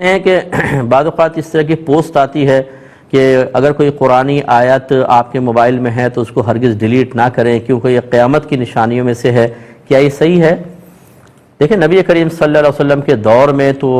ہیں کہ بعض اوقات اس طرح کی پوسٹ آتی ہے کہ اگر کوئی قرآنی آیت آپ کے موبائل میں ہے تو اس کو ہرگز ڈیلیٹ نہ کریں کیونکہ یہ قیامت کی نشانیوں میں سے ہے۔ کیا یہ صحیح ہے؟ دیکھیں، نبی کریم صلی اللہ علیہ وسلم کے دور میں تو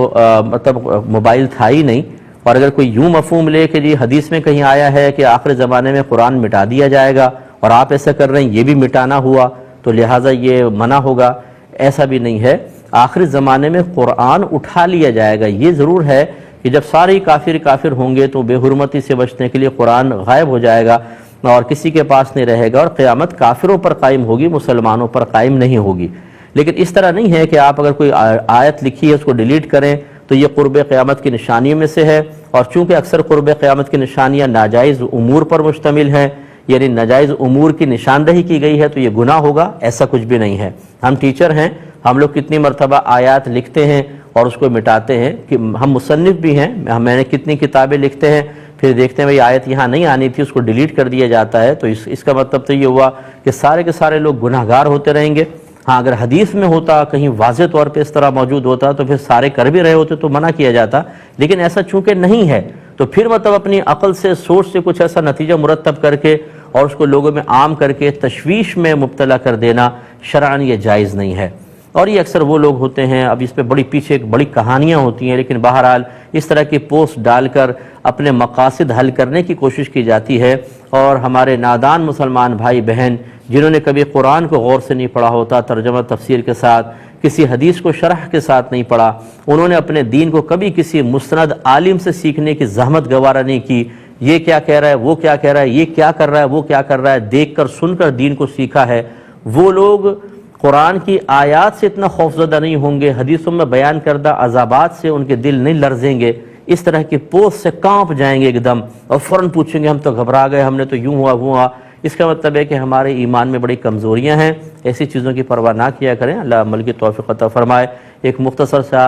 موبائل تھا ہی نہیں، اور اگر کوئی یوں مفہوم لے کہ جی حدیث میں کہیں آیا ہے کہ آخر زمانے میں قرآن مٹا دیا جائے گا اور آپ ایسا کر رہے ہیں، یہ بھی مٹانا ہوا تو لہٰذا یہ منع ہوگا، ایسا بھی نہیں ہے۔ آخری زمانے میں قرآن اٹھا لیا جائے گا۔ یہ ضرور ہے کہ جب سارے کافر ہوں گے تو بے حرمتی سے بچنے کے لیے قرآن غائب ہو جائے گا اور کسی کے پاس نہیں رہے گا، اور قیامت کافروں پر قائم ہوگی، مسلمانوں پر قائم نہیں ہوگی۔ لیکن اس طرح نہیں ہے کہ آپ اگر کوئی آیت لکھی ہے اس کو ڈیلیٹ کریں تو یہ قرب قیامت کی نشانیوں میں سے ہے، اور چونکہ اکثر قرب قیامت کی نشانیاں ناجائز امور پر مشتمل ہیں، یعنی ناجائز امور کی نشاندہی کی گئی ہے تو یہ گناہ ہوگا، ایسا کچھ بھی نہیں ہے۔ ہم ٹیچر ہیں، ہم لوگ کتنی مرتبہ آیات لکھتے ہیں اور اس کو مٹاتے ہیں، کہ ہم مصنف بھی ہیں، میں نے کتنی کتابیں لکھتے ہیں، پھر دیکھتے ہیں بھئی آیت یہاں نہیں آنی تھی، اس کو ڈیلیٹ کر دیا جاتا ہے، تو اس کا مطلب تو یہ ہوا کہ سارے کے سارے لوگ گناہگار ہوتے رہیں گے۔ ہاں، اگر حدیث میں ہوتا، کہیں واضح طور پہ اس طرح موجود ہوتا تو پھر سارے کر بھی رہے ہوتے تو منع کیا جاتا، لیکن ایسا چونکہ نہیں ہے تو پھر مطلب اپنی عقل سے، سوچ سے کچھ ایسا نتیجہ مرتب کر کے اور اس کو لوگوں میں عام کر کے تشویش میں مبتلا کر دینا شرعاً یہ جائز نہیں ہے۔ اور یہ اکثر وہ لوگ ہوتے ہیں، اب اس پہ پیچھے ایک بڑی کہانیاں ہوتی ہیں، لیکن بہرحال اس طرح کی پوسٹ ڈال کر اپنے مقاصد حل کرنے کی کوشش کی جاتی ہے، اور ہمارے نادان مسلمان بھائی بہن جنہوں نے کبھی قرآن کو غور سے نہیں پڑھا ہوتا، ترجمہ تفسیر کے ساتھ، کسی حدیث کو شرح کے ساتھ نہیں پڑھا، انہوں نے اپنے دین کو کبھی کسی مستند عالم سے سیکھنے کی زحمت گوارا نہیں کی، یہ کیا کہہ رہا ہے، وہ کیا کہہ رہا ہے، یہ کیا کر رہا ہے، وہ کیا کر رہا ہے، دیکھ کر سن کر دین کو سیکھا ہے، وہ لوگ قرآن کی آیات سے اتنا خوفزدہ نہیں ہوں گے، حدیثوں میں بیان کردہ عذابات سے ان کے دل نہیں لرزیں گے، اس طرح کی پوسٹ سے کانپ جائیں گے ایک دم، اور فوراً پوچھیں گے ہم تو گھبرا گئے، ہم نے تو یوں ہوا وہ ہوا۔ اس کا مطلب ہے کہ ہمارے ایمان میں بڑی کمزوریاں ہیں، ایسی چیزوں کی پرواہ نہ کیا کریں۔ اللہ عمل کی توفیق عطا فرمائے۔ ایک مختصر سا